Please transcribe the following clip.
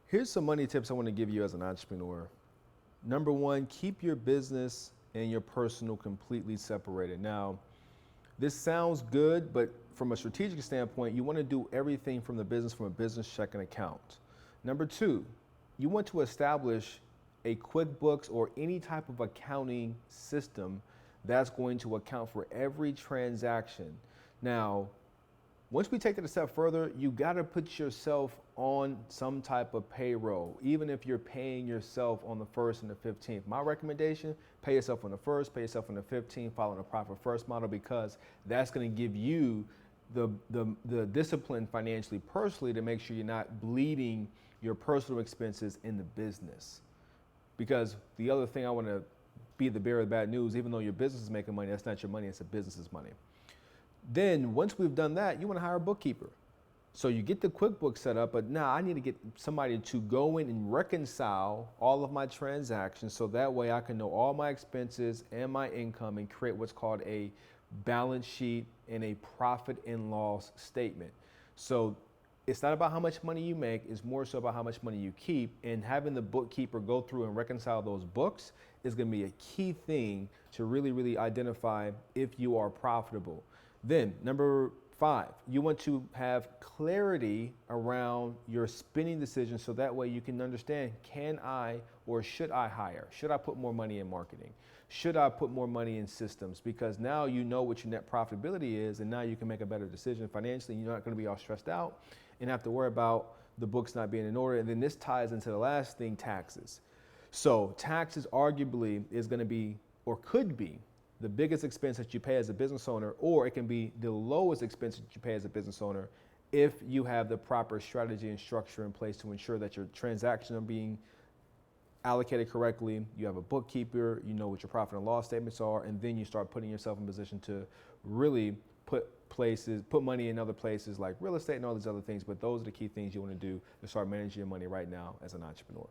Here's some money tips I want to give you as an entrepreneur. Number one, keep your business and your personal completely separated. Now, this sounds good, but from a strategic standpoint, you want to do everything from the business from a business checking account. Number two, you want to establish a QuickBooks or any type of accounting system that's going to account for every transaction. Now, once we take it a step further, you got to put yourself on some type of payroll, even if you're paying yourself on the 1st and the 15th. My recommendation, pay yourself on the 1st, pay yourself on the 15th, following a profit first model, because that's going to give you the discipline financially, personally, to make sure you're not bleeding your personal expenses in the business. Because the other thing I want to be the bearer of bad news, even though your business is making money, that's not your money, it's a business's money. Then once we've done that, you want to hire a bookkeeper. So you get the QuickBooks set up, but now I need to get somebody to go in and reconcile all of my transactions so that way I can know all my expenses and my income and create what's called a balance sheet and a profit and loss statement. So it's not about how much money you make, it's more so about how much money you keep, and having the bookkeeper go through and reconcile those books is going to be a key thing to really identify if you are profitable. Then number 5, you want to have clarity around your spending decisions so that way you can understand, can I or should I hire? Should I put more money in marketing? Should I put more money in systems? Because now you know what your net profitability is, and now you can make a better decision financially. You're not going to be all stressed out and have to worry about the books not being in order. And then this ties into the last thing, taxes. So taxes arguably is going to be, or could be, the biggest expense that you pay as a business owner, or it can be the lowest expense that you pay as a business owner if you have the proper strategy and structure in place to ensure that your transactions are being allocated correctly. You have a bookkeeper, you know what your profit and loss statements are, and then you start putting yourself in position to really put money in other places like real estate and all these other things. But those are the key things you want to do to start managing your money right now as an entrepreneur.